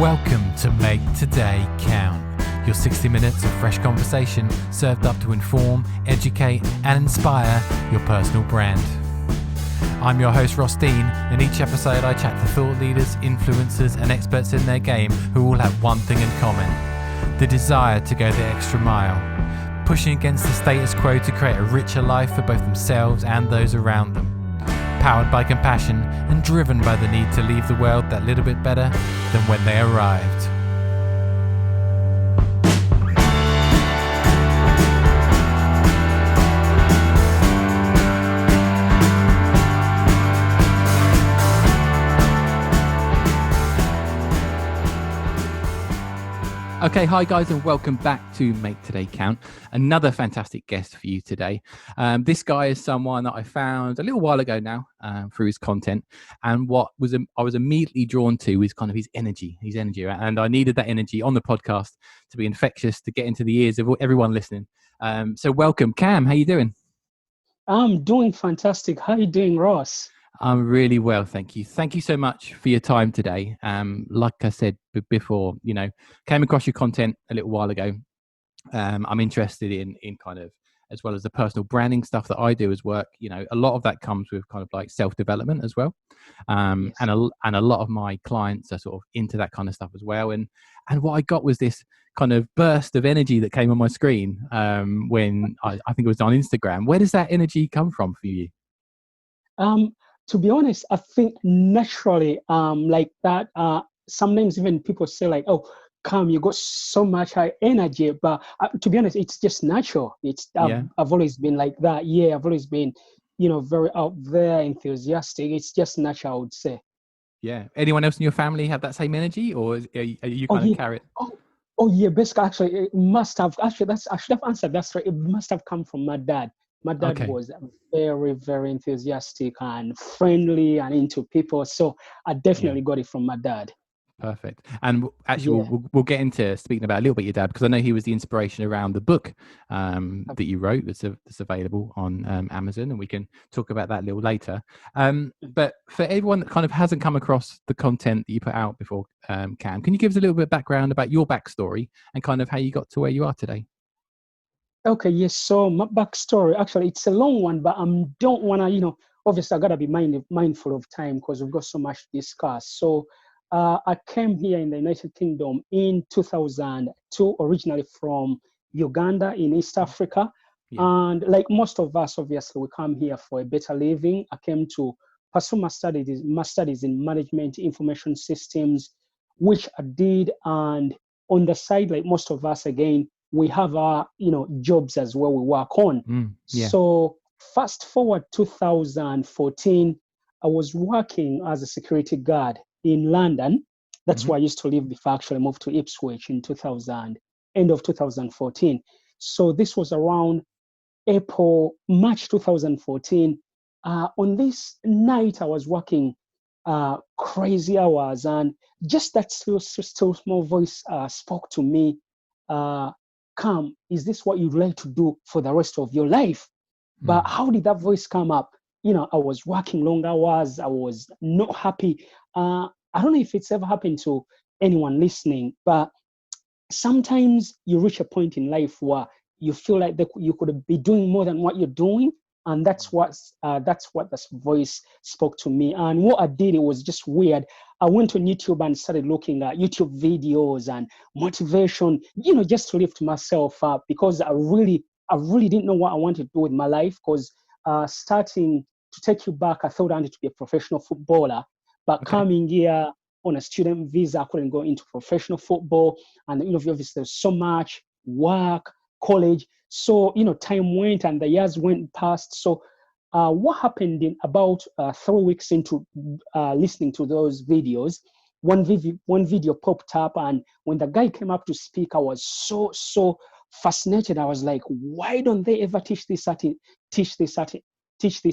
Welcome to Make Today Count, your 60 minutes of fresh conversation served up to inform, educate and inspire your personal brand. I'm your host Ross Dean, and in each episode I chat to thought leaders, influencers and experts in their game who all have one thing in common: the desire to go the extra mile, pushing against the status quo to create a richer life for both themselves and those around them. Powered by compassion and driven by the need to leave the world that little bit better than when they arrived. Okay, hi guys, and welcome back to Make Today Count. Another fantastic guest for you today. This guy is someone that I found a little while ago now through his content, and I was immediately drawn to is kind of his energy, and I needed that energy on the podcast to be infectious, to get into the ears of everyone listening. So welcome, Cam. How you doing? I'm doing fantastic. How are you doing, Ross? I'm really well, thank you. Thank you so much for your time today. Like I said before, came across your content a little while ago. I'm interested in kind of, as well as the personal branding stuff that I do as work, a lot of that comes with kind of like self-development as well. Yes. And a lot of my clients are sort of into that kind of stuff as well. And what I got was this kind of burst of energy that came on my screen when I think it was on Instagram. Where does that energy come from for you? To be honest, I think naturally, like that, sometimes even people say like, oh, Cam, you got so much high energy, but to be honest, it's just natural. I've always been like that. Yeah, I've always been, very out there, enthusiastic. It's just natural, I would say. Yeah. Anyone else in your family have that same energy, or are you kind of carry it? Oh yeah, basically, actually, it must have. Actually, I should have answered. That's right. It must have come from my dad. My dad was very, very enthusiastic and friendly and into people. So I definitely got it from my dad. Perfect. And actually, we'll get into speaking about a little bit your dad, because I know he was the inspiration around the book that you wrote that's available on Amazon, and we can talk about that a little later. But for everyone that kind of hasn't come across the content that you put out before, Cam, can you give us a little bit of background about your backstory and kind of how you got to where you are today? Okay, yes. So my backstory, actually, it's a long one, but I don't want to, obviously I got to be mindful of time because we've got so much to discuss. So I came here in the United Kingdom in 2002, originally from Uganda in East Africa. Yeah. And like most of us, obviously, we come here for a better living. I came to pursue my studies in management information systems, which I did. And on the side, like most of us, again, we have our, jobs as well we work on. So fast forward 2014, I was working as a security guard in London. That's where I used to live before I actually moved to Ipswich in end of 2014. So this was around March 2014. On this night, I was working crazy hours, and just that still small voice spoke to me. Come, is this what you'd like to do for the rest of your life? But how did that voice come up? I was working long hours. I was not happy. I don't know if it's ever happened to anyone listening, but sometimes you reach a point in life where you feel like you could be doing more than what you're doing. And that's what this voice spoke to me. And what I did, it was just weird. I went on YouTube and started looking at YouTube videos and motivation, just to lift myself up, because I really didn't know what I wanted to do with my life. Because starting to take you back, I thought I wanted to be a professional footballer, but coming here on a student visa, I couldn't go into professional football. And obviously there's so much work, college. So, time went and the years went past. So what happened in about 3 weeks into listening to those videos, one video popped up, and when the guy came up to speak, I was so fascinated. I was like, why don't they ever teach this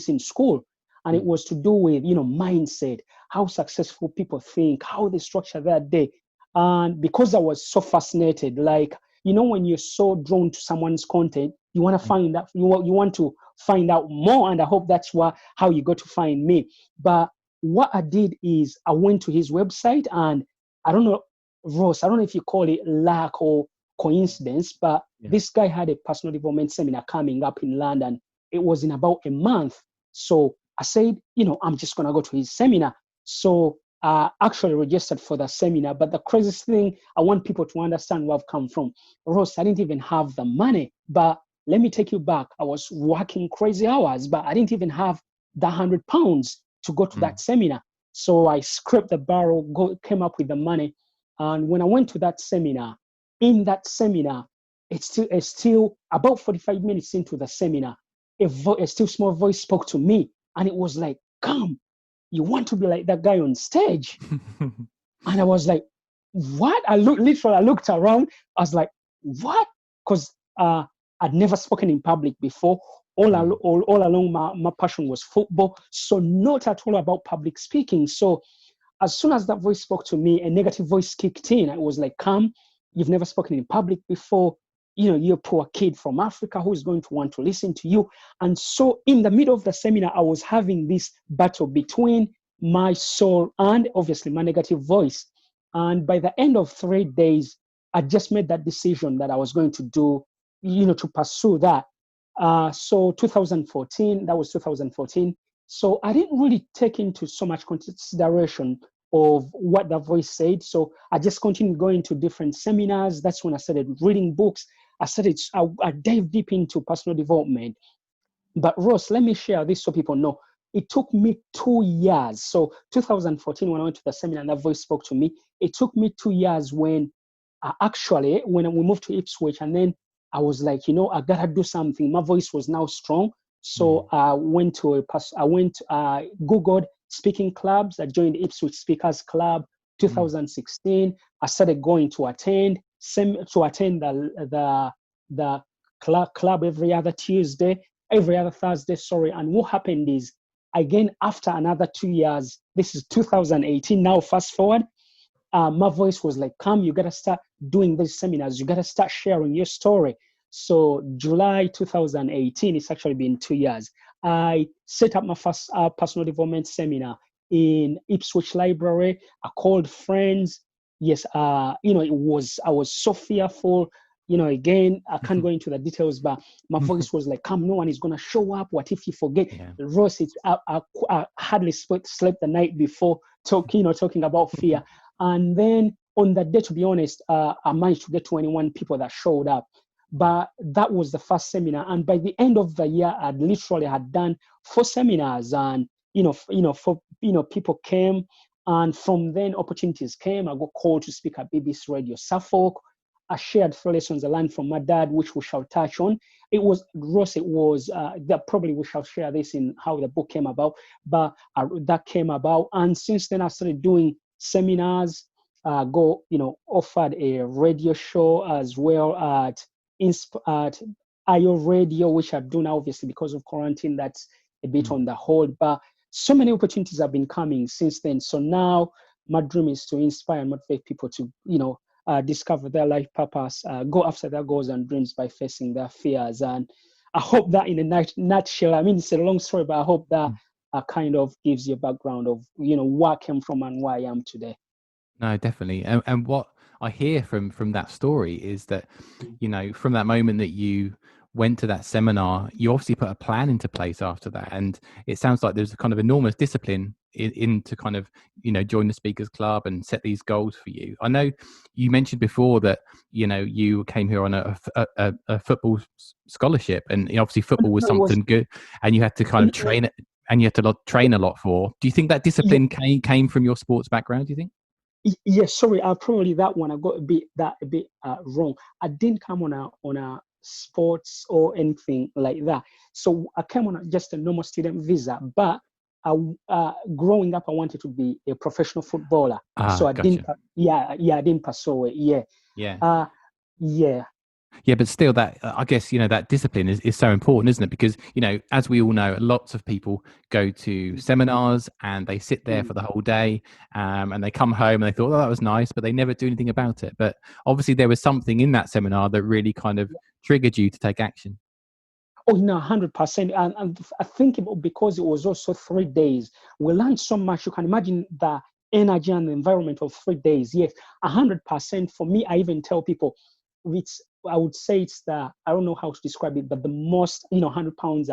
in school? And it was to do with, mindset, how successful people think, how they structure their day. And because I was so fascinated, like, when you're so drawn to someone's content, you want to find out, you want to find out more. And I hope that's how you got to find me. But what I did is I went to his website, and I don't know Ross, I don't know if you call it luck or coincidence, but Yeah. this guy had a personal development seminar coming up in London. It was in about a month. So I said, I'm just going to go to his seminar. So I actually registered for the seminar. But the craziest thing, I want people to understand where I've come from. Ross, I didn't even have the money, but let me take you back. I was working crazy hours, but I didn't even have the £100 to go to that seminar. So I scraped the barrel, came up with the money. And when I went to that seminar, in that seminar, it's still about 45 minutes into the seminar, a still small voice spoke to me, and it was like, "Come, you want to be like that guy on stage?" And I was like, "What?" I looked around. I was like, "What?" Because I'd never spoken in public before. All along, my passion was football, so not at all about public speaking. So as soon as that voice spoke to me, a negative voice kicked in. I was like, "Come, you've never spoken in public before. You're a poor kid from Africa who's going to want to listen to you." And so in the middle of the seminar, I was having this battle between my soul and obviously my negative voice. And by the end of 3 days, I just made that decision that I was going to do, to pursue that. So 2014, that was 2014. So I didn't really take into so much consideration of what the voice said. So I just continued going to different seminars. That's when I started reading books. I dived deep into personal development. But Ross, let me share this so people know. It took me 2 years. So 2014, when I went to the seminar and that voice spoke to me, it took me 2 years when we moved to Ipswich, and then I was like, I gotta do something. My voice was now strong. So I Googled speaking clubs. I joined Ipswich Speakers Club 2016. I started going to attend the club every other Thursday, sorry. And what happened is, again, after another 2 years, this is 2018, now fast forward, my voice was like, "Come, you got to start doing these seminars. You got to start sharing your story." So July 2018, it's actually been 2 years. I set up my first personal development seminar in Ipswich Library. I called friends. Yes, I was so fearful. Again, I can't go into the details, but my voice was like, "Come, no one is going to show up. What if you forget?" Yeah. Ross, I hardly slept the night before talking about fear. And then on that day, to be honest, I managed to get 21 people that showed up. But that was the first seminar. And by the end of the year, I literally had done 4 seminars, and people came. And from then, opportunities came. I got called to speak at BBC Radio Suffolk. I shared 4 lessons I learned from my dad, which we shall touch on. It was Ross. It was that probably we shall share this in how the book came about. But that came about, and since then I started doing seminars. Offered a radio show as well at IO Radio, which I do now, obviously because of quarantine. That's a bit on the hold, but so many opportunities have been coming since then. So now my dream is to inspire and motivate people to, discover their life purpose, go after their goals and dreams by facing their fears. And I hope that in a nutshell, I mean, it's a long story, but I hope that kind of gives you a background of, where I came from and where I am today. No, definitely. And what I hear from that story is that, from that moment that you went to that seminar, you obviously put a plan into place after that. And it sounds like there's a kind of enormous discipline into kind of, join the Speakers Club and set these goals for you. I know you mentioned before that, you came here on a football scholarship, and obviously football was something good, and you had to kind of train it, and you had to train a lot for. Do you think that discipline came from your sports background, do you think? Yes, sorry, probably that one I got a bit wrong. I didn't come on a sports or anything like that. So I came on just a normal student visa. But growing up, I wanted to be a professional footballer. So I didn't. Gotcha. I didn't pursue it. Yeah. Yeah. Yeah. Yeah, but still, that I guess that discipline is so important, isn't it? Because as we all know, lots of people go to seminars and they sit there for the whole day, and they come home and they thought, "Oh, that was nice," but they never do anything about it. But obviously, there was something in that seminar that really kind of triggered you to take action. Oh no, 100%. And I think because it was also 3 days, we learned so much. You can imagine that energy and the environment of 3 days. Yes, 100%. For me, I even tell people, it's, I would say it's the, I don't know how to describe it, but the most, 100 pounds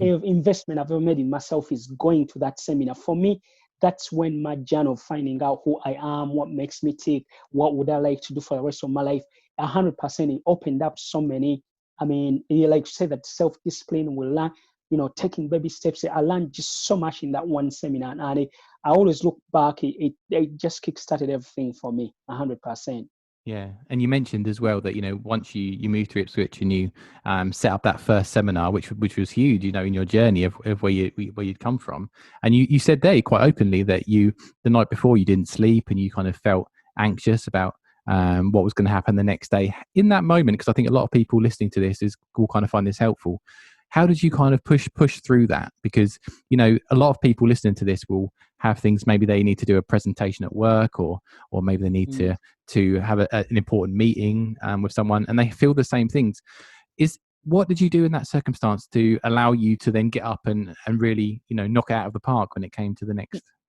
investment I've ever made in myself is going to that seminar. For me, that's when my journey of finding out who I am, what makes me tick, what would I like to do for the rest of my life. 100%, it opened up so many. I mean, you like to say that self-discipline will learn, taking baby steps. I learned just so much in that one seminar, and I always look back. It just kickstarted everything for me, 100%. Yeah, and you mentioned as well that once you moved to Ipswich and you set up that first seminar, which was huge, in your journey of where you'd come from, and you said there quite openly that the night before you didn't sleep and you kind of felt anxious about what was going to happen the next day. In that moment, because I think a lot of people listening to this will kind of find this helpful. How did you kind of push through that? Because a lot of people listening to this will have things. Maybe they need to do a presentation at work, or maybe they need to have an important meeting with someone, and they feel the same things. What did you do in that circumstance to allow you to then get up and really knock it out of the park when it came to the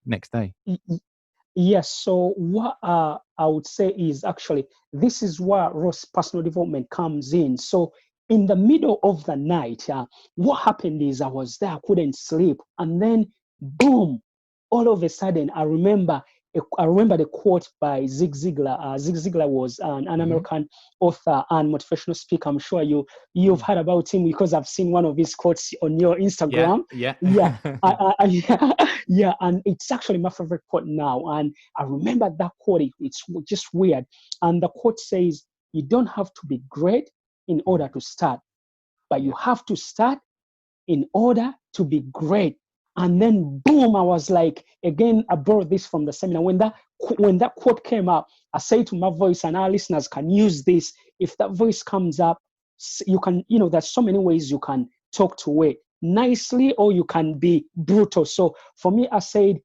next day? Yes. So what I would say is, actually, this is where Ross personal development comes in. So in the middle of the night, what happened is I was there, I couldn't sleep, and then boom, all of a sudden, I remember the quote by Zig Ziglar. Zig Ziglar was an American author and motivational speaker. I'm sure you've heard about him because I've seen one of his quotes on your Instagram. Yeah. Yeah. Yeah, yeah, and it's actually my favorite quote now. And I remember that quote. It's just weird. And the quote says, "You don't have to be great in order to start, but you have to start in order to be great." And then boom, I was like, again, I brought this from the seminar. When that quote came up, I say to my voice, and our listeners can use this. If that voice comes up, you can, there's so many ways you can talk to it nicely, or you can be brutal. So for me, I said,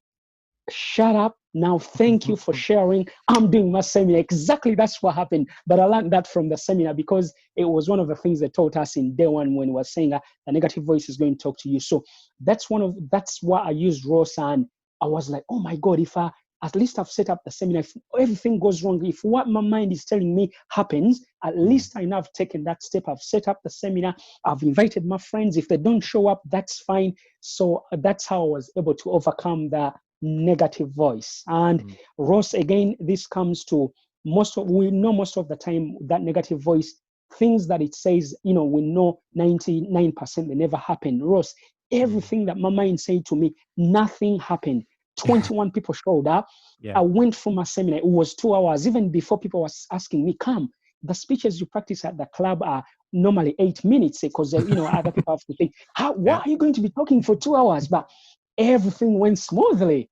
"Shut up now, thank you for sharing, I'm doing my seminar." Exactly, that's what happened. But I learned that from the seminar, because it was one of the things they taught us in day one, when we were saying that the negative voice is going to talk to you. So that's what I used, Ross. And I was like, oh my God, if at least I've set up the seminar, if everything goes wrong, if what my mind is telling me happens, at least I know I've taken that step. I've set up the seminar, I've invited my friends. If they don't show up, that's fine. So that's how I was able to overcome the negative voice. And Ross, again, this comes to we know most of the time that negative voice, things that it says, we know 99% they never happen. Ross, everything that my mind said to me, nothing happened. 21 people showed up. Yeah. I went for my seminar. It was 2 hours. Even before, people was asking me, "Come, the speeches you practice at the club are normally 8 minutes," because other people have to think, why are you going to be talking for 2 hours? But everything went smoothly.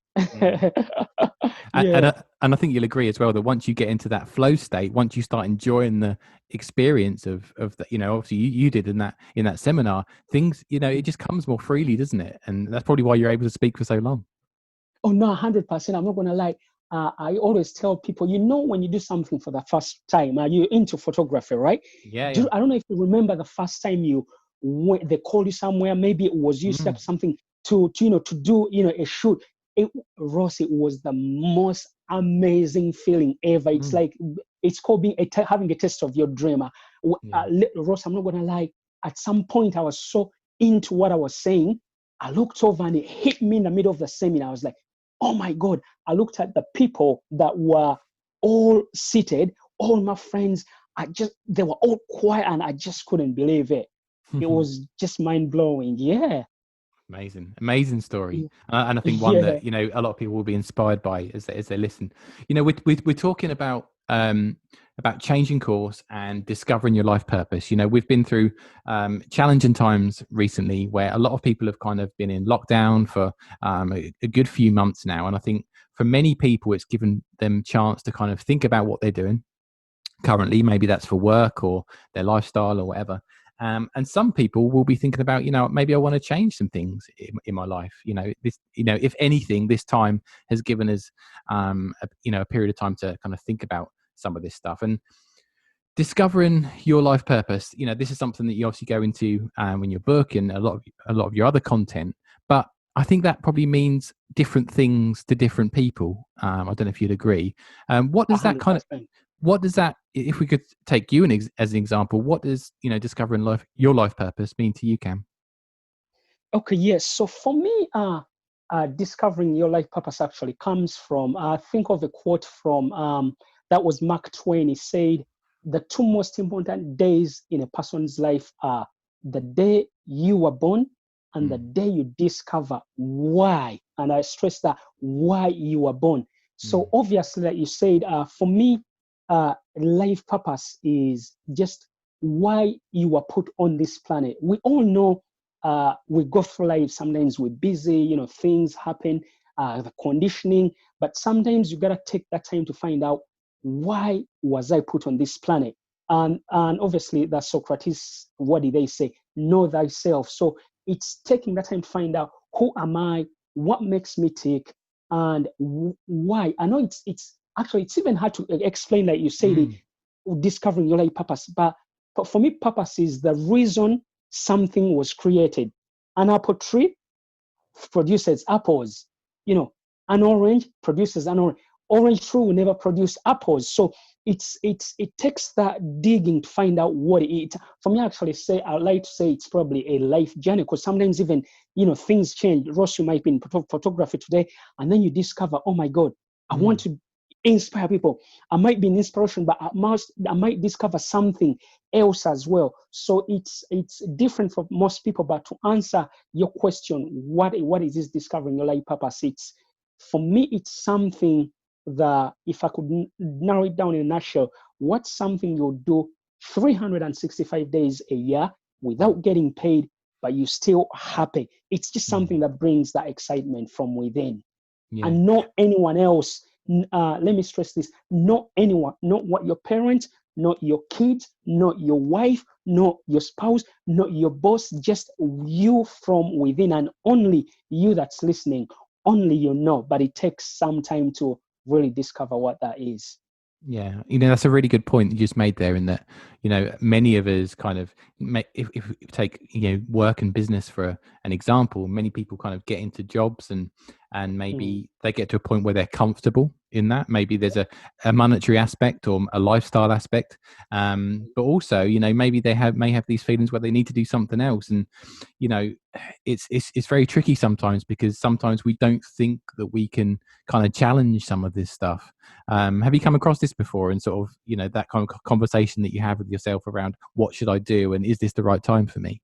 And I think you'll agree as well that once you get into that flow state, once you start enjoying the experience of that, obviously you did in that seminar, things, it just comes more freely, doesn't it? And that's probably why you're able to speak for so long. Oh no, 100%. I'm not gonna lie. I always tell people, when you do something for the first time, are you into photography, right? Yeah. I don't know if you remember the first time they called you somewhere. Maybe it was you set up something to do a shoot. Ross, it was the most amazing feeling ever. It's like, it's called having a taste of your dream. Ross, I'm not gonna lie. At some point, I was so into what I was saying. I looked over and it hit me in the middle of the seminar. I was like, oh my God. I looked at the people that were all seated, all my friends. They were all quiet, and I just couldn't believe it. It was just mind blowing. Yeah. Amazing story. And I think one that, a lot of people will be inspired by as they listen. We're talking about changing course and discovering your life purpose. We've been through challenging times recently where a lot of people have kind of been in lockdown for a good few months now. And I think for many people, it's given them chance to kind of think about what they're doing currently. Maybe that's for work or their lifestyle or whatever. And some people will be thinking about, maybe I want to change some things in my life. If anything, this time has given us, a period of time to kind of think about some of this stuff. And discovering your life purpose, this is something that you obviously go into in your book and a lot of your other content. But I think that probably means different things to different people. I don't know if you'd agree. What does that kind of, 100%. what does that, if we could take you as an example, what does, discovering your life purpose mean to you, Cam? Okay, yes. So for me, discovering your life purpose actually comes from, think of a quote from, that was Mark Twain. He said, the two most important days in a person's life are the day you were born and the Mm, day you discover why. And I stress that, why you were born. mm, So obviously, like you said, for me, life purpose is just why you were put on this planet. We all know we go through life. Sometimes we're busy, things happen, the conditioning, but sometimes you gotta take that time to find out, why was I put on this planet? And obviously that Socrates, what did they say? Know thyself. So it's taking that time to find out, who am I, what makes me tick, and why. I know it's actually, it's even hard to explain, like you said, mm, discovering your life purpose. But for me, purpose is the reason something was created. An apple tree produces apples. You know, an orange produces an orange. Orange tree will never produce apples. So it takes that digging to find out what it is. For me, actually, say I like to say it's probably a life journey, because sometimes even things change. Ross, you might be in photography today, and then you discover, oh my God, I want mm. to inspire people. I might be an inspiration, but I might discover something else as well. So it's different for most people. But to answer your question, what is this discovering your life purpose? It's, for me, it's something that, if I could narrow it down in a nutshell, what's something you'll do 365 days a year Wow. without getting paid, but you're still happy. It's just something Mm, that brings that excitement from within, yeah. and not anyone else. Let me stress this: not anyone, not what your parents, not your kids, not your wife, not your spouse, not your boss, just you from within, and only you that's listening, only you know. But it takes some time to really discover what that is. Yeah, that's a really good point you just made there. In that, many of us kind of if we take work and business for an example, many people kind of get into jobs and Mm. maybe they get to a point where they're comfortable in that. Maybe there's a monetary aspect or a lifestyle aspect, but also maybe they may have these feelings where they need to do something else, and you know it's very tricky sometimes, because sometimes we don't think that we can kind of challenge some of this stuff. Have you come across this before, and sort of, that kind of conversation that you have with yourself around what should I do and is this the right time for me?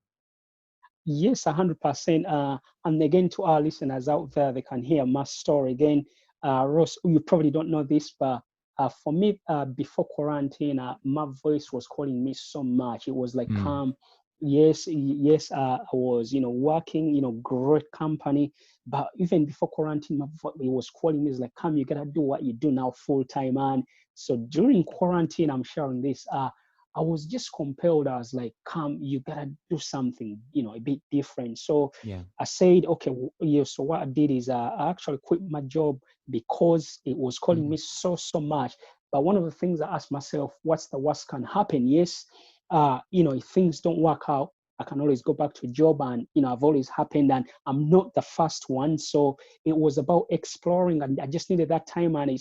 Yes, 100%. And again, to our listeners out there, they can hear my story again. Ross, you probably don't know this, but for me, before quarantine, my voice was calling me so much. It was like, Mm, calm. Yes, yes, I was, working, great company. But even before quarantine, my voice, it was calling me, it's like, come, you gotta do what you do now full time. And so during quarantine, I'm sharing this. I was just compelled. I was like, come, you gotta do something, a bit different. So yeah. I said, okay, yeah. So what I did is I actually quit my job because it was calling me Mm, so much. But one of the things I asked myself, what's the worst can happen? Yes, if things don't work out, I can always go back to a job, and I've always happened, and I'm not the first one. So it was about exploring, and I just needed that time, and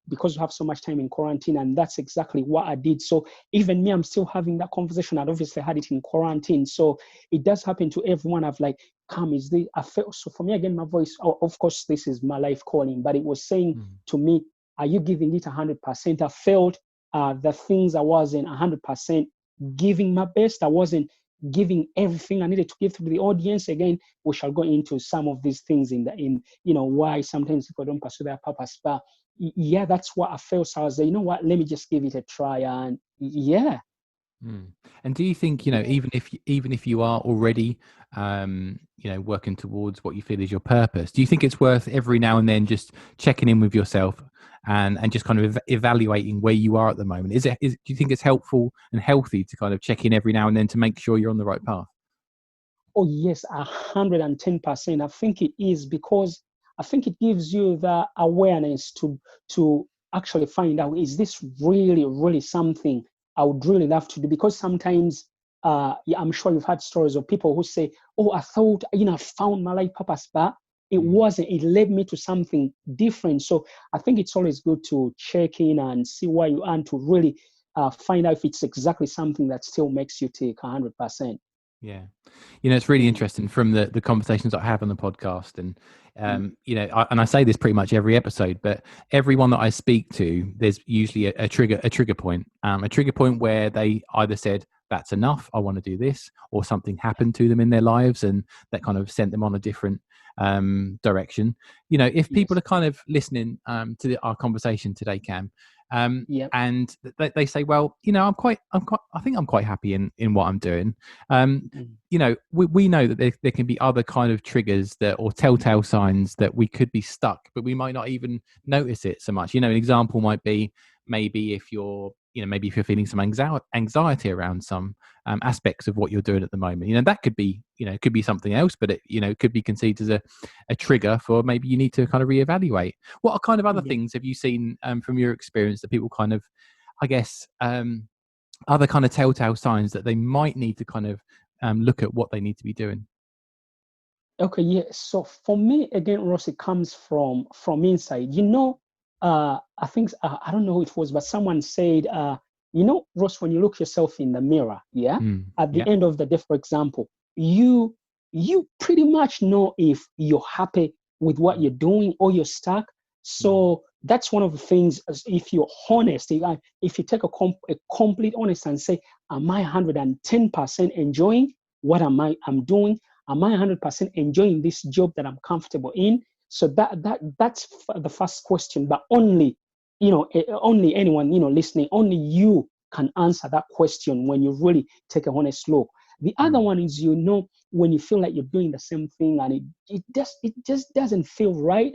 because we have so much time in quarantine, and that's exactly what I did. So even me, I'm still having that conversation. I'd obviously had it in quarantine. So it does happen to everyone. I've like, come, is this, I felt, so for me, again, my voice, of course, this is my life calling, but it was saying mm, to me, are you giving it 100%? I felt the things I wasn't 100% giving my best. I wasn't giving everything I needed to give to the audience. Again, we shall go into some of these things in why sometimes people don't pursue their purpose. But yeah, that's what I felt. So I was like, you know what, let me just give it a try. And yeah. mm. And do you think, Yeah. even if you are already working towards what you feel is your purpose, do you think it's worth every now and then just checking in with yourself and just kind of evaluating where you are at the moment? Do you think it's helpful and healthy to kind of check in every now and then to make sure you're on the right path? Oh yes, 110%. I think it is, because I think it gives you the awareness to actually find out, is this really something I would really love to do? Because sometimes, yeah, I'm sure you've had stories of people who say, "Oh, I thought I found my life purpose, but it led me to something different. So I think it's always good to check in and see where you are, and to really find out if it's exactly something that still makes you tick 100%. Yeah. It's really interesting from the conversations I have on the podcast. And, I say this pretty much every episode, but everyone that I speak to, there's usually a trigger point, where they either said, that's enough, I want to do this, or something happened to them in their lives and that kind of sent them on a different direction. If people are kind of listening to our conversation today, Cam, and they say, well, I think I'm quite happy in what I'm doing. We know that there can be other kind of triggers or telltale signs that we could be stuck, but we might not even notice it so much. An example might be maybe if you're feeling some anxiety around some aspects of what you're doing at the moment. That could be, could be something else, but it could be considered as a trigger for maybe you need to kind of reevaluate. What kind of other things have you seen from your experience that people kind of, I guess, other kind of telltale signs that they might need to kind of look at what they need to be doing? Okay, yeah. So for me, again, Ross, it comes from inside. I think I don't know who it was, but someone said, Ross, when you look yourself in the mirror, at the end of the day, for example, you pretty much know if you're happy with what you're doing or you're stuck. So that's one of the things. If you're honest, if you take a complete honest and say, am I 110% enjoying what I'm doing? Am I 100% enjoying this job that I'm comfortable in? So that's the first question. But only anyone listening, only you can answer that question when you really take a honest look. The other one is, when you feel like you're doing the same thing and it just doesn't feel right.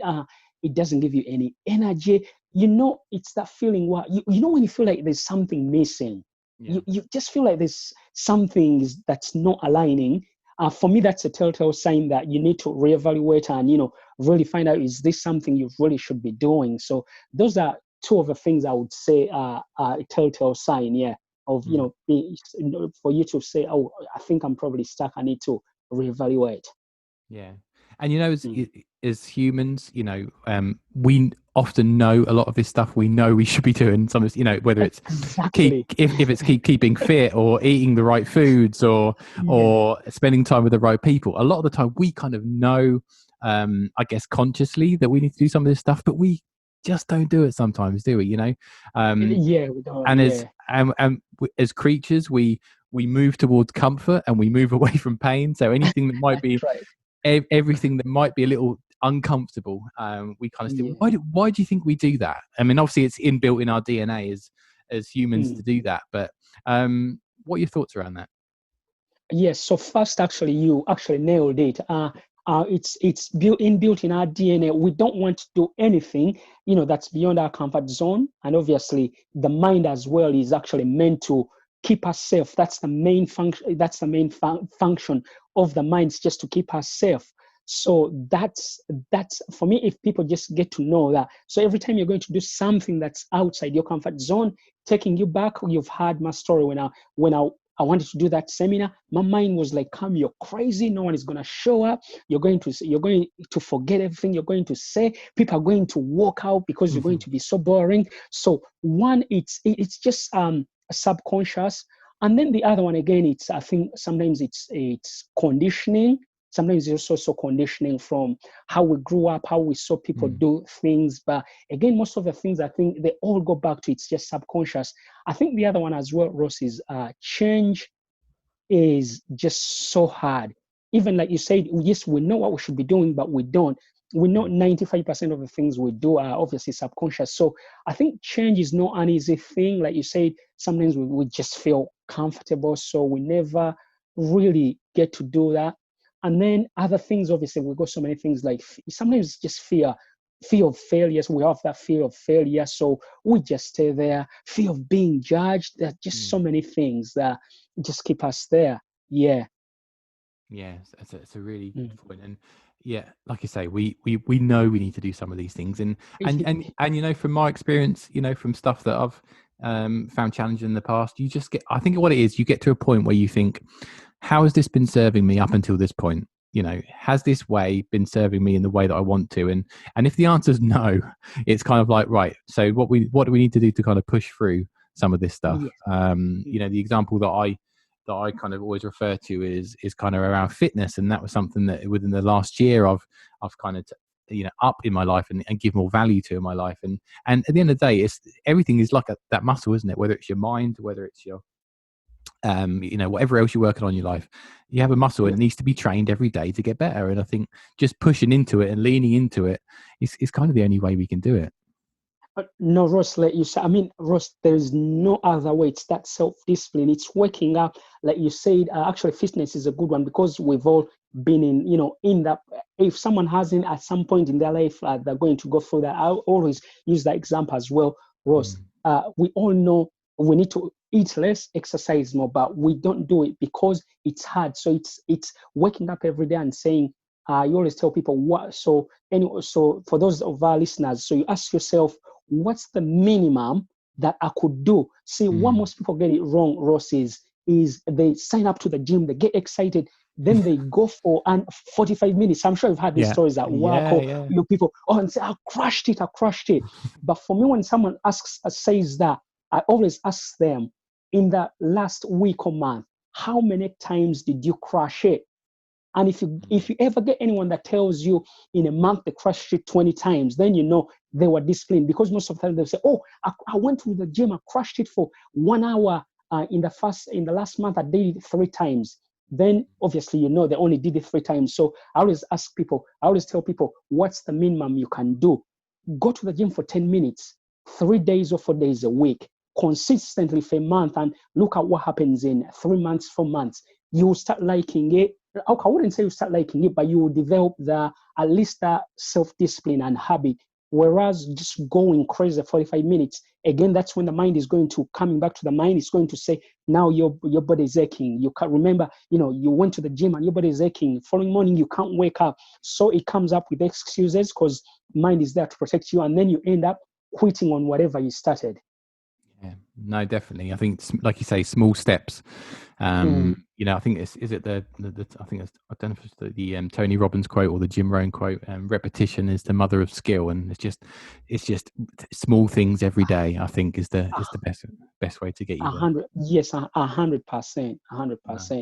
It doesn't give you any energy. It's that feeling where when you feel like there's something missing. You just feel like there's something that's not aligning. For me, that's a telltale sign that you need to reevaluate and, really find out, is this something you really should be doing? So those are two of the things I would say are a telltale sign, of, for you to say, oh, I think I'm probably stuck. I need to reevaluate. Yeah. And, as humans, we often know a lot of this stuff. We know we should be doing some of this, whether it's if it's keeping fit or eating the right foods or spending time with the right people. A lot of the time we kind of know, I guess consciously, that we need to do some of this stuff, but we just don't do it sometimes, do we? We don't. And as creatures, we move towards comfort and we move away from pain. So anything that might be everything that might be a little uncomfortable, we kind of still. Why do you think we do that? I mean, obviously it's inbuilt in our DNA as humans to do that, but what are your thoughts around that? Yes. So first, actually, you actually nailed it. It's inbuilt in our DNA. We don't want to do anything, that's beyond our comfort zone. And obviously, the mind as well is actually meant to keep us safe. That's the main function. That's the main function of the mind, is just to keep us safe. So that's for me. If people just get to know that, so every time you're going to do something that's outside your comfort zone, taking you back. You've heard my story when I wanted to do that seminar. My mind was like, "Come, you're crazy. No one is going to show up. You're going to forget everything you're going to say. People are going to walk out because you're going to be so boring." So one, it's just subconscious, and then the other one again, I think sometimes it's conditioning. Sometimes it's also conditioning from how we grew up, how we saw people do things. But again, most of the things, I think they all go back to, it's just subconscious. I think the other one as well, Ross, is change is just so hard. Even like you said, yes, we know what we should be doing, but we don't. We know 95% of the things we do are obviously subconscious. So I think change is not an easy thing. Like you said, sometimes we just feel comfortable, so we never really get to do that. And then other things, obviously, we got so many things like sometimes it's just fear of failures. We have that fear of failure, so we just stay there. Fear of being judged. There are just so many things that just keep us there. Yeah. It's a really good point. And like you say, we know we need to do some of these things, and from my experience, from stuff that I've found challenging in the past, I think what it is, you get to a point where you think, how has this been serving me up until this point? has this way been serving me in the way that I want to? And if the answer is no, it's kind of like, right, so what do we need to do to kind of push through some of this stuff? Yes. The example that I kind of always refer to is kind of around fitness, and that was something that within the last year I've kind of up in my life and give more value to in my life. And at the end of the day, it's everything is like that muscle, isn't it? Whether it's your mind, whether it's your whatever else you're working on in your life, you have a muscle and it needs to be trained every day to get better. And I think just pushing into it and leaning into it is kind of the only way we can do it. No, Ross, like you said, I mean, Ross, there's no other way. It's that self-discipline. It's waking up, like you said. Actually, fitness is a good one because we've all been in that. If someone hasn't at some point in their life, they're going to go through that. I always use that example as well, Ross. We all know we need to eat less, exercise more, but we don't do it because it's hard. So it's waking up every day and saying, you always tell people what. So anyway, so for those of our listeners, so you ask yourself, what's the minimum that I could do? See, what most people get it wrong, Ross, is they sign up to the gym, they get excited, then they go for 45 minutes. I'm sure you've had these stories at work or people, and say, I crushed it. But for me, when someone says that, I always ask them, in the last week or month, how many times did you crush it? And if you ever get anyone that tells you in a month they crushed it 20 times, then you know they were disciplined, because most of the time they'll say, oh, I went to the gym, I crushed it for 1 hour. In the last month, I did it 3 times. Then obviously, they only did it 3 times. So I always tell people, what's the minimum you can do? Go to the gym for 10 minutes, 3 days or 4 days a week, consistently for a month, and look at what happens in 3 months, 4 months. You will start liking it. I wouldn't say you start liking it, but you will develop at least that self-discipline and habit. Whereas just going crazy 45 minutes, again, that's when the mind is going to coming back to the mind. It's going to say, now your body is aching. You can't remember, you went to the gym and your body is aching. Following morning, you can't wake up. So it comes up with excuses because mind is there to protect you. And then you end up quitting on whatever you started. Yeah, no, definitely. I think, like you say, small steps. I think is it the I think it's, I don't know if it's the Tony Robbins quote or the Jim Rohn quote. Repetition is the mother of skill, and it's just small things every day. I think is the best way to get you there. 100%.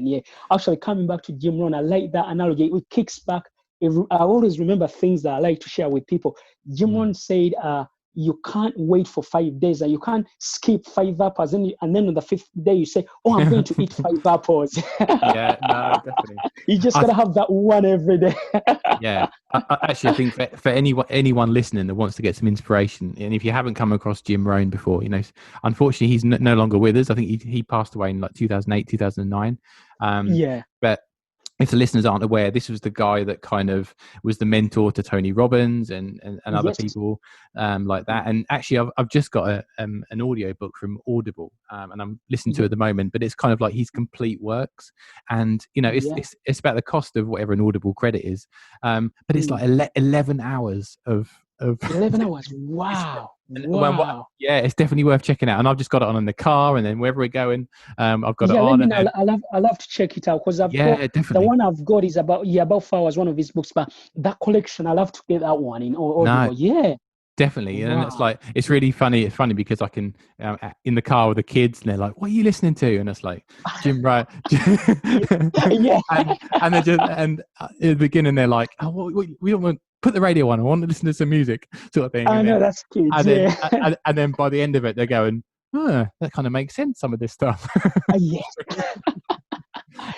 Yeah. Actually, coming back to Jim Rohn, I like that analogy. It kicks back. I always remember things that I like to share with people. Jim Rohn said, you can't wait for 5 days, and you can't skip 5 apples, and then on the 5th day you say, oh, I'm going to eat 5 apples. Yeah, no, definitely. You just gotta have that one every day. Yeah, actually, I think for anyone listening that wants to get some inspiration, and if you haven't come across Jim Rohn before, unfortunately he's no longer with us. I think he passed away in like 2008, 2009. But if the listeners aren't aware, this was the guy that kind of was the mentor to Tony Robbins and other people like that. And actually, I've just got an audio book from Audible, and I'm listening to it at the moment. But it's kind of like his complete works, and it's about the cost of whatever an Audible credit is, but it's like 11 hours of 11 hours. Wow. It's definitely worth checking out. And I've just got it on in the car, and then wherever we're going, I've got it on. I love to check it out, because definitely. The one I've got is about 4 hours, one of his books, but that collection, I love to get that one in Audible. Definitely. And it's really funny. It's funny because I can in the car with the kids, and they're like, what are you listening to? And it's like Jim Rohn. and they're just, and at the beginning they're like, oh, we don't want, put the radio on, I want to listen to some music, sort of thing. I know, that's kids. And then by the end of it they're going, that kind of makes sense, some of this stuff.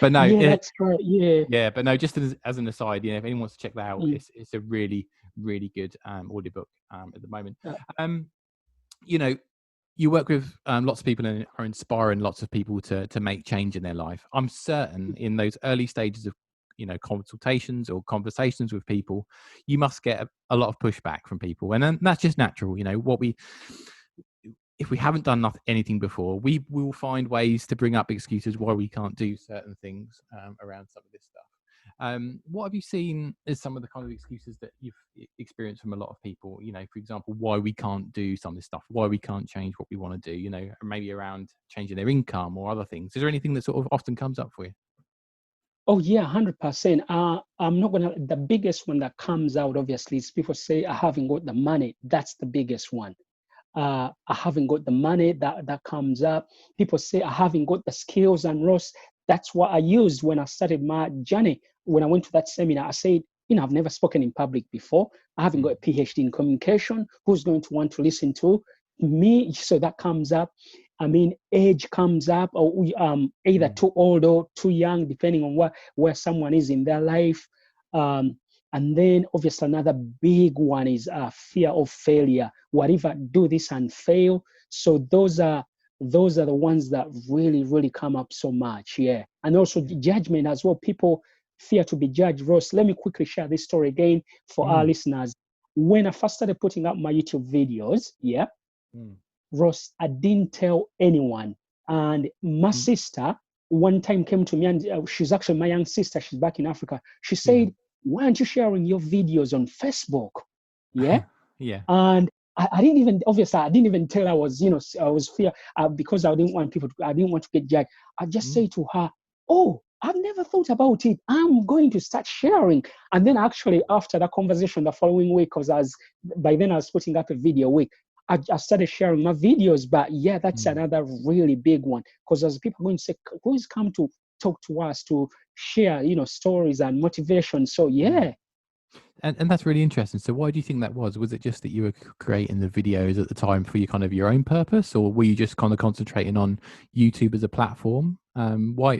But no, that's right. Yeah, but no, just as an aside, if anyone wants to check that out, it's a really, really good audiobook at the moment. You work with lots of people and are inspiring lots of people to make change in their life. I'm certain in those early stages of consultations or conversations with people, you must get a lot of pushback from people, and that's just natural. If we haven't done anything before, we will find ways to bring up excuses why we can't do certain things around some of this stuff. What have you seen as some of the kind of excuses that you've experienced from a lot of people? For example, why we can't do some of this stuff, why we can't change what we want to do, maybe around changing their income or other things. Is there anything that sort of often comes up for you? Oh yeah, 100%. I'm not gonna. The biggest one that comes out obviously is people say I haven't got the money. That's the biggest one. I haven't got the money. That comes up. People say I haven't got the skills and Ross. That's what I used when I started my journey. When I went to that seminar, I said, I've never spoken in public before. I haven't got a PhD in communication. Who's going to want to listen to me? So that comes up. I mean, age comes up, or either too old or too young, depending on where someone is in their life. Um, and then obviously another big one is fear of failure. What if I do this and fail? So those are the ones that really, really come up so much. Yeah. And also judgment as well. People fear to be judged. Ross, let me quickly share this story again for our Mm. listeners. When I first started putting up my YouTube videos, yeah, Mm. Ross, I didn't tell anyone. And my Mm. sister one time came to me, and she's actually my young sister. She's back in Africa. She Yeah. said, "Why aren't you sharing your videos on Facebook?" Yeah. Yeah. And I didn't even, obviously, I didn't even tell her I was fear because I didn't want I didn't want to get judged. I just Mm. say to her, "Oh, I've never thought about it. I'm going to start sharing." And then actually after that conversation the following week, because by then I was putting up a video a week, I started sharing my videos. But yeah, that's Mm. another really big one, because as people are going to say, who is come to talk to us to share, stories and motivation. So Mm. yeah. And that's really interesting. So why do you think that was? Was it just that you were creating the videos at the time for your own purpose, or were you just kind of concentrating on YouTube as a platform? Why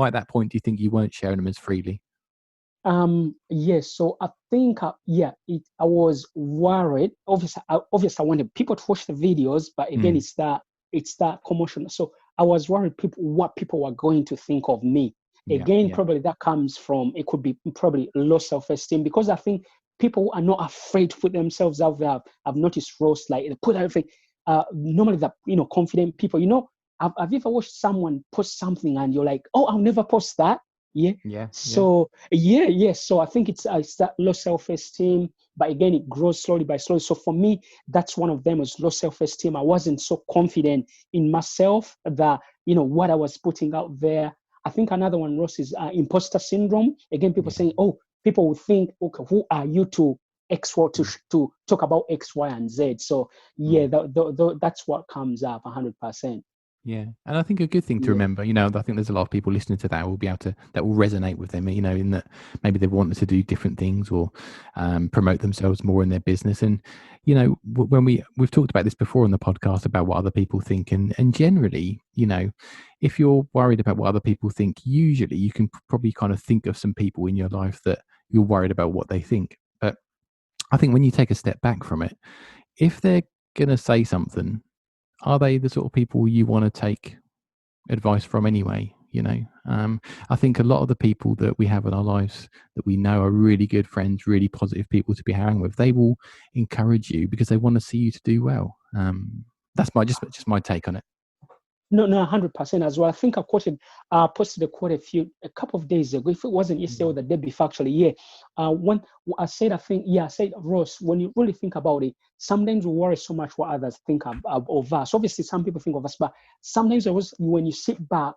at that point do you think you weren't sharing them as freely? Yes, so I think, I was worried. Obviously, I wanted people to watch the videos, but again, Mm. it's that commotion. So I was worried what people were going to think of me. Yeah. Again, Yeah. probably that comes from, it could be probably low self-esteem, because I think people are not afraid to put themselves out there. I've noticed roast, like they put everything. Normally, the confident people, have you ever watched someone post something and you're like, oh, I'll never post that? Yeah. Yeah. Yeah. So yeah. So I think it's that low self-esteem, but again, it grows slowly by slowly. So for me, that's one of them, was low self-esteem. I wasn't so confident in myself that what I was putting out there. I think another one, Ross, is imposter syndrome. Again, people Yeah. saying, "Oh, people will think, okay, who are you to X, Y, Mm. to talk about X, Y, and Z?" So yeah, Mm. that's what comes up 100%. Yeah, and I think a good thing to Yeah. remember, I think there's a lot of people listening to that will be able to that will resonate with them, in that maybe they wanted to do different things or promote themselves more in their business. And when we've talked about this before on the podcast about what other people think, and generally, if you're worried about what other people think, usually you can probably kind of think of some people in your life that you're worried about what they think. But I think when you take a step back from it, if they're going to say something, are they the sort of people you want to take advice from anyway? I think a lot of the people that we have in our lives that we know are really good friends, really positive people to be hanging with. They will encourage you because they want to see you to do well. That's my just my take on it. No, 100% as well. I think posted a quote a couple of days ago. If it wasn't yesterday or Mm. the day before, actually, yeah. When I said, Ross, when you really think about it, sometimes we worry so much what others think of us. Obviously, some people think of us, but sometimes when you sit back,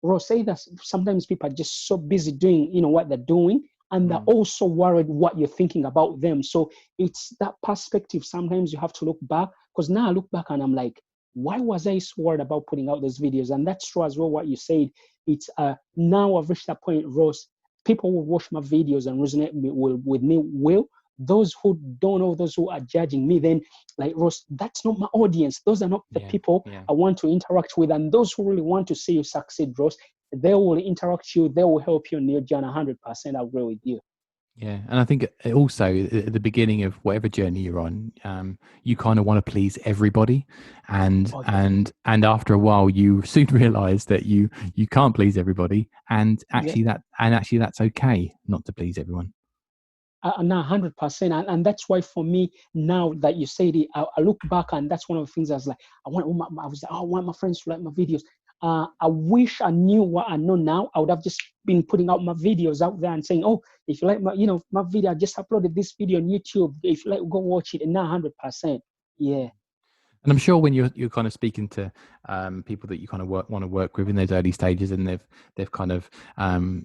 Ross, say that sometimes people are just so busy doing, what they're doing, and they're Mm. also worried what you're thinking about them. So it's that perspective. Sometimes you have to look back, because now I look back and I'm like, why was I so worried about putting out those videos? And that's true as well, what you said. It's now I've reached that point, Ross. People will watch my videos and resonate with me. Those who don't know, those who are judging me, then like Ross, that's not my audience. Those are not the Yeah, people yeah. I want to interact with. And those who really want to see you succeed, Ross, they will interact you. They will help you in your journey. 100%, I agree with you. Yeah, and I think also at the beginning of whatever journey you're on, you kind of want to please everybody, and Oh yeah, and after a while, you soon realize that you can't please everybody, and yeah. actually that's okay not to please everyone. No, 100%. And that's why for me, now that you said it, I look back, and that's one of the things I was like, I was like, oh, I want my friends to like my videos. I wish I knew what I know now. I would have just been putting out my videos out there and saying, oh, if you like my video, I just uploaded this video on YouTube. If you like, go watch it. And now 100%. Yeah. And I'm sure when you're kind of speaking to people that you kind of want to work with in those early stages, and they've kind of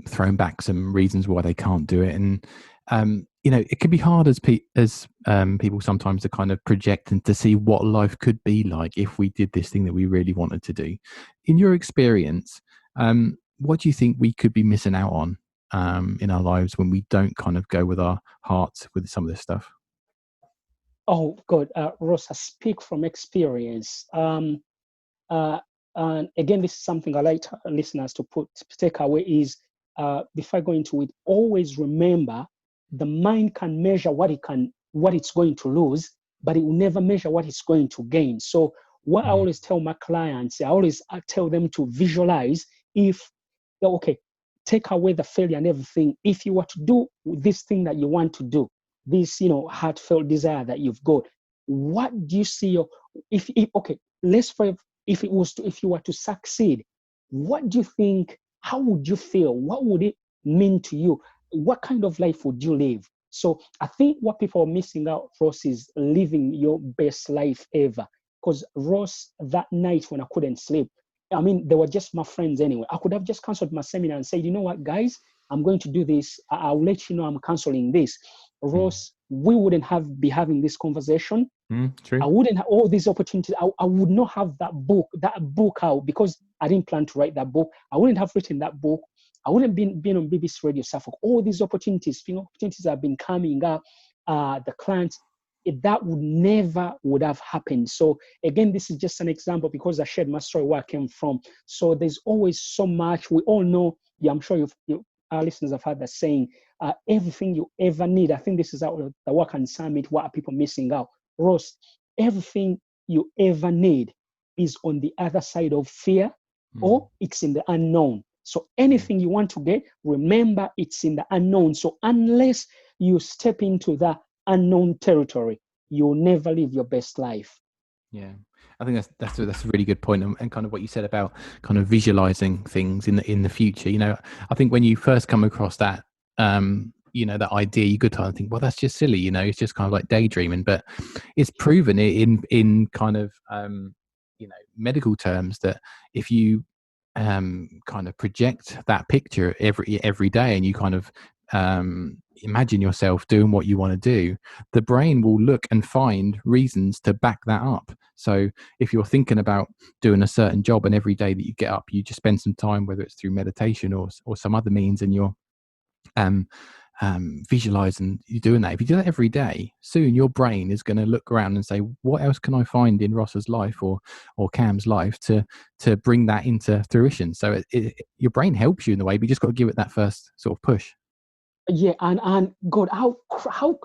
thrown back some reasons why they can't do it, and it can be hard as people sometimes to kind of project and to see what life could be like if we did this thing that we really wanted to do. In your experience, what do you think we could be missing out on in our lives when we don't kind of go with our hearts with some of this stuff? Oh, God, Ross, I speak from experience. Uh, and again, this is something I like listeners to take away is before I go into it, always remember the mind can measure what it's going to lose, but it will never measure what it's going to gain. So what I always tell my clients, I tell them to visualize if, okay, take away the failure and everything. If you were to do this thing that you want to do, this, heartfelt desire that you've got, what do you see if okay, let's for if if you were to succeed, what do you think, how would you feel, what would it mean to you, what kind of life would you live? So I think what people are missing out, Ross, is living your best life ever. Because Ross, that night when I couldn't sleep, I mean, they were just my friends anyway. I could have just canceled my seminar and said, you know what, guys, I'm going to do this. I'll let you know I'm canceling this. Ross, we wouldn't be having this conversation. True. I wouldn't have all these opportunities. I would not have that book out because I didn't plan to write that book. I wouldn't have written that book. I wouldn't been on BBC Radio Suffolk. All these opportunities have been coming up. The clients, that would have happened. So again, this is just an example because I shared my story where I came from. So there's always so much. We all know. Yeah, I'm sure our listeners have heard that saying. Everything you ever need. I think this is out of the Work and Summit. What are people missing out? Ross, everything you ever need is on the other side of fear or it's in the unknown. So anything you want to get, remember it's in the unknown. So unless you step into the unknown territory, you'll never live your best life. Yeah, I think that's a really good point, and kind of what you said about kind of visualizing things in the future. I think when you first come across that, that idea, you could kind of think, well, that's just silly. It's just kind of like daydreaming, but it's proven in kind of medical terms that if you kind of project that picture every day, and you kind of imagine yourself doing what you want to do, the brain will look and find reasons to back that up. So if you're thinking about doing a certain job, and every day that you get up, you just spend some time, whether it's through meditation or some other means, and you're visualize and you're doing that, if you do that every day, soon your brain is going to look around and say, what else can I find in Ross's life or Cam's life to bring that into fruition? So your brain helps you in the way, but you just got to give it that first sort of push. Yeah, and God, how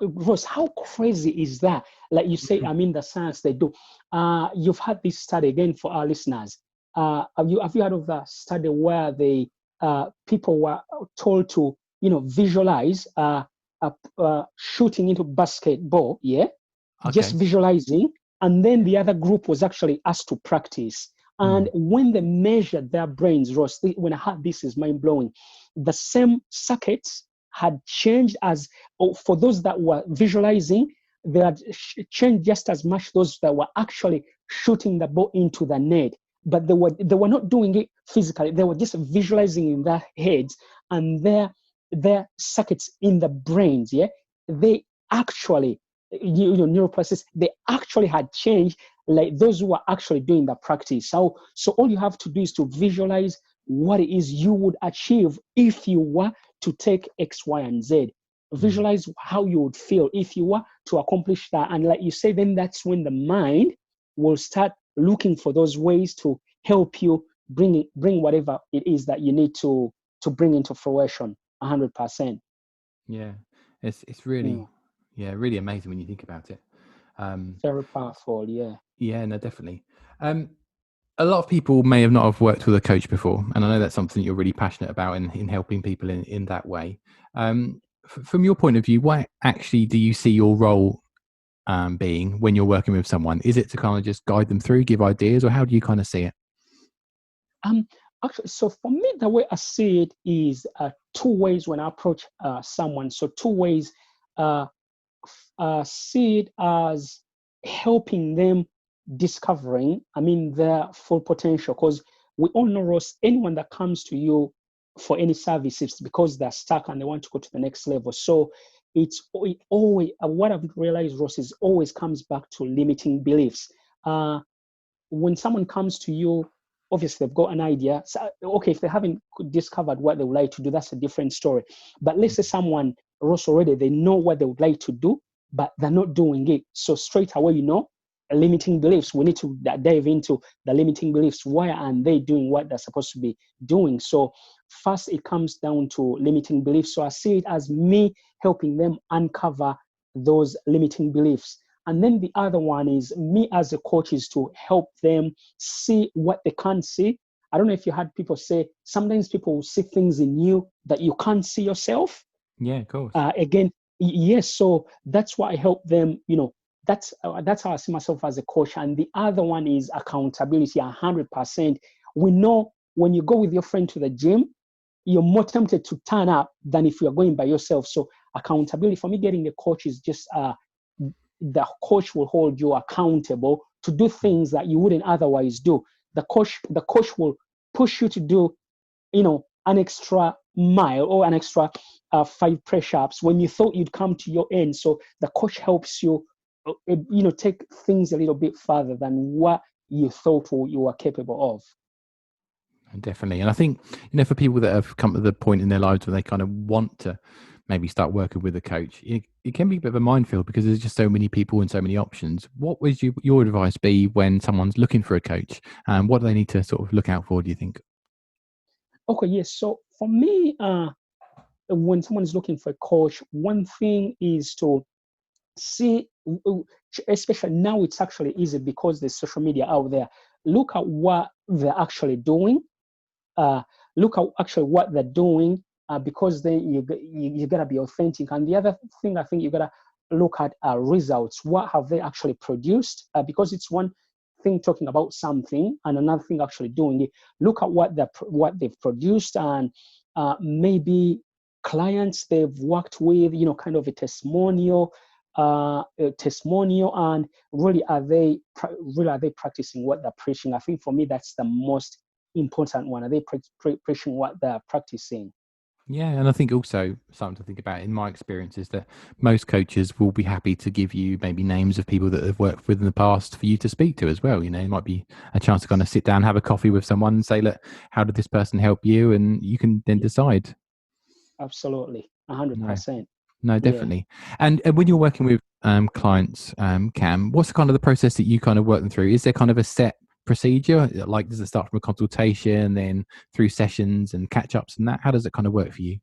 Ross, how crazy is that? Like you say, I mean, the science they do. You've had this study again for our listeners. Have you heard of the study where the people were told to visualize shooting into basketball? Yeah, just Okay. visualizing, and then the other group was actually asked to practice. And when they measured their brains, Ross, when I heard this, is mind blowing. The same circuits had changed for those that were visualizing, they had changed just as much those that were actually shooting the ball into the net. But they were not doing it physically. They were just visualizing in their heads, and their circuits in the brains, yeah, they actually, neuroplastics, they actually had changed, like those who are actually doing the practice. So all you have to do is to visualize what it is you would achieve if you were to take X, Y, and Z. Visualize how you would feel if you were to accomplish that. And like you say, then that's when the mind will start looking for those ways to help you bring whatever it is that you need to bring into fruition 100%. Yeah, it's really, really amazing when you think about it. Very powerful, yeah. Yeah, no, definitely. A lot of people may have not have worked with a coach before, and I know that's something you're really passionate about in helping people in that way. From your point of view, what actually do you see your role being when you're working with someone? Is it to kind of just guide them through, give ideas, or how do you kind of see it? Actually, so for me, the way I see it is two ways when I approach someone. So two ways. See it as helping them discovering, their full potential. Because we all know, Ross, anyone that comes to you for any service, it's because they're stuck and they want to go to the next level. So it always, what I've realized, Ross, is always comes back to limiting beliefs. When someone comes to you, obviously they've got an idea. So, okay, if they haven't discovered what they would like to do, that's a different story. But let's say someone, Ross, already they know what they would like to do, but they're not doing it. So straight away, limiting beliefs. We need to dive into the limiting beliefs. Why aren't they doing what they're supposed to be doing? So first, it comes down to limiting beliefs. So I see it as me helping them uncover those limiting beliefs. And then the other one is me as a coach is to help them see what they can't see. I don't know if you had people say, sometimes people will see things in you that you can't see yourself. Yeah, of course. Again, yes. So that's why I help them, that's how I see myself as a coach. And the other one is accountability, 100%. We know when you go with your friend to the gym, you're more tempted to turn up than if you're going by yourself. So accountability, for me, getting a coach is just the coach will hold you accountable to do things that you wouldn't otherwise do. The coach will push you to do, an extra mile or an extra 5 press-ups when you thought you'd come to your end. So the coach helps you, take things a little bit further than what you thought you were capable of. Definitely. And I think, for people that have come to the point in their lives where they kind of want to maybe start working with a coach, it can be a bit of a minefield because there's just so many people and so many options. What would your advice be when someone's looking for a coach? And what do they need to sort of look out for, do you think? Okay, yes. So for me, when someone is looking for a coach, one thing is to see, especially now it's actually easy because there's social media out there. Look at what they're actually doing. Look at actually what they're doing, because then you gotta be authentic. And the other thing I think you gotta look at results. What have they actually produced? Because it's one thing talking about something and another thing actually doing it. Look at what they've produced, and maybe clients they've worked with. Kind of a testimonial. And really are they practicing what they're preaching? I think for me that's the most important one. Are they preaching what they're practicing? Yeah, and I think also something to think about in my experience is that most coaches will be happy to give you maybe names of people that they've worked with in the past for you to speak to as well. It might be a chance to kind of sit down, have a coffee with someone and say, look, how did this person help you? And you can then decide. Absolutely, No, 100%. no, Yeah. definitely. And when you're working with clients, Cam, what's kind of the process that you kind of work them through? Is there kind of a set procedure? Like, does it start from a consultation, then through sessions and catch ups and that? How does it kind of work for you?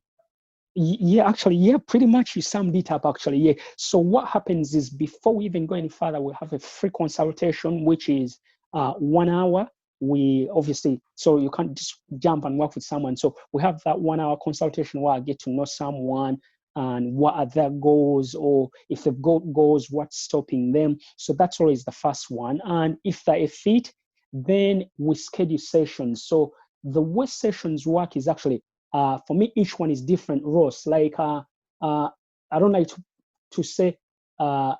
Yeah, actually, yeah, pretty much you summed it up, actually. Yeah. So what happens is before we even go any further, we have a free consultation, which is 1 hour. We obviously, so you can't just jump and work with someone. So we have that 1 hour consultation where I get to know someone and what are their goals, or if they've got goals, what's stopping them. So that's always the first one. And if they're a fit, then we schedule sessions. So the way sessions work is actually, for me, each one is different, Ross. Like, I don't like to say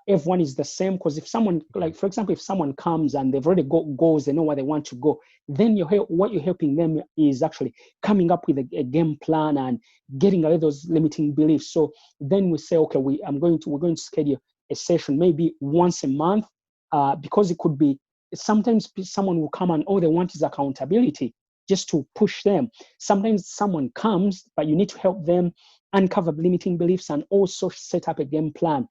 everyone is the same, because if someone, like, for example, if someone comes and they've already got goals, they know where they want to go, then what you're helping them is actually coming up with a game plan and getting away those limiting beliefs. So then we say, okay, we're going to schedule a session maybe once a month, because it could be, sometimes someone will come and all they want is accountability, just to push them. Sometimes someone comes, but you need to help them uncover limiting beliefs and also set up a game plan.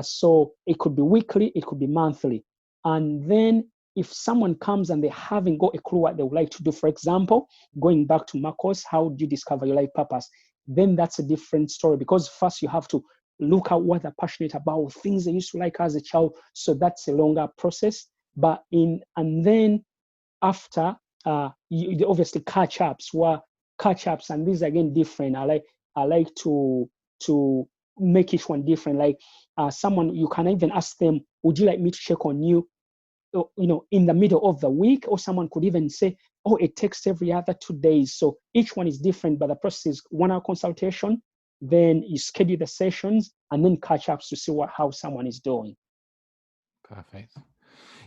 So it could be weekly, it could be monthly. And then if someone comes and they haven't got a clue what they would like to do, for example, going back to Marcos, how do you discover your life purpose? Then that's a different story, because first you have to look at what they're passionate about, things they used to like as a child. So that's a longer process. And then after, you obviously catch ups, and these are again different. I like to make each one different. Like, someone, you can even ask them, would you like me to check on you, in the middle of the week? Or someone could even say, oh, it takes every other 2 days. So each one is different, but the process is 1 hour consultation, then you schedule the sessions, and then catch ups to see how someone is doing. Perfect.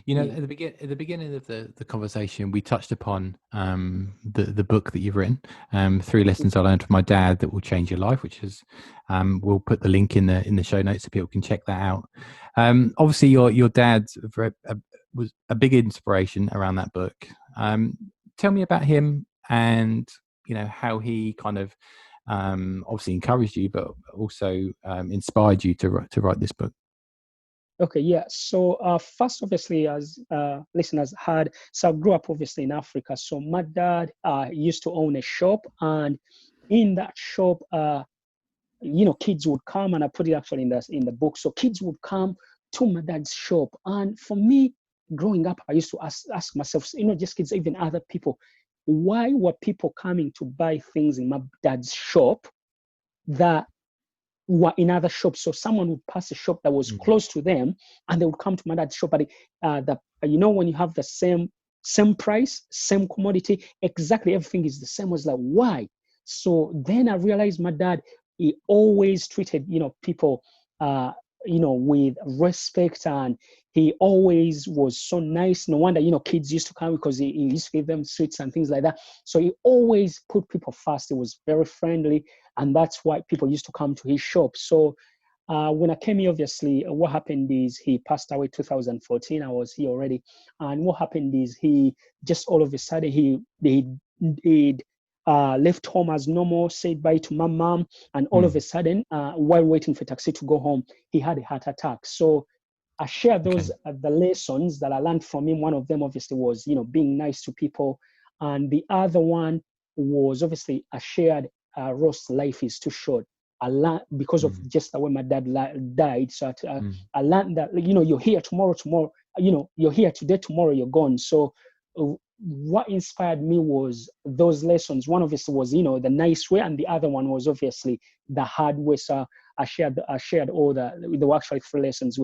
Yeah. At the beginning of the conversation, we touched upon the book that you've written, Three Lessons I Learned from My Dad That Will Change Your Life, which is we'll put the link in the show notes so people can check that out. Obviously, your dad was a big inspiration around that book. Tell me about him, and how he kind of obviously encouraged you, but also inspired you to write this book. Okay, yeah. So first, obviously, as listeners heard, so I grew up obviously in Africa. So my dad used to own a shop, and in that shop, kids would come, and I put it actually in the book. So kids would come to my dad's shop, and for me, growing up, I used to ask myself, just kids, even other people, why were people coming to buy things in my dad's shop that were in other shops? So someone would pass a shop that was close to them, and they would come to my dad's shop. But when you have the same price, same commodity, exactly everything is the same. I was like, why? So then I realized my dad, he always treated people with respect, and he always was so nice. No wonder kids used to come because he used to give them sweets and things like that. So he always put people first. He was very friendly, and that's why people used to come to his shop. So when I came here, obviously, what happened is he passed away 2014. I was here already, and what happened is he just all of a sudden he left home as normal, said bye to my mom, and all of a sudden, while waiting for taxi to go home, he had a heart attack. So I share those the lessons that I learned from him. One of them obviously was being nice to people, and the other one was obviously I shared Ross, life is too short. I learned because of just the way my dad died. So I learned that you're here tomorrow, you're here today, tomorrow you're gone. So what inspired me was those lessons. One obviously was the nice way, and the other one was obviously the hard way. So I shared all there were actually three lessons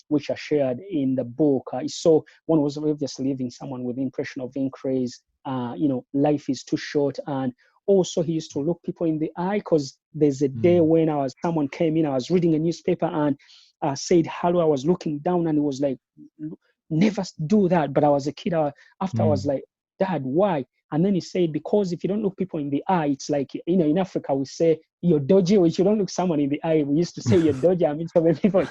which I shared in the book. So one was obviously leaving someone with the impression of increase. Life is too short, and also he used to look people in the eye, because there's a day when someone came in, I was reading a newspaper, and said hello. I was looking down, and it was like, never do that. But I was a kid. After I was like, Dad, why? And then he said, because if you don't look people in the eye, it's like, in Africa, we say you're dodgy, or if you don't look someone in the eye, we used to say you're dodgy. I mean, so many people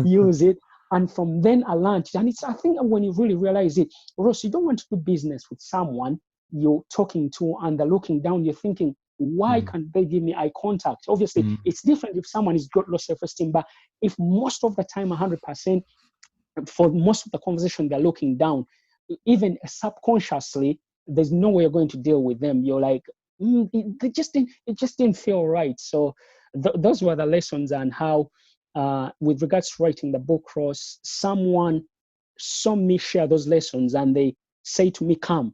use it. And from then I learned, and I think when you really realize it, Ross, you don't want to do business with someone you're talking to and they're looking down, you're thinking, why can't they give me eye contact? Obviously, it's different if someone is got low self-esteem, but if most of the time, 100%, for most of the conversation, they're looking down, even subconsciously, there's no way you're going to deal with them. You're like, it just didn't feel right. So those were the lessons, and how, with regards to writing the book, Ross, someone saw me share those lessons, and they say to me, come,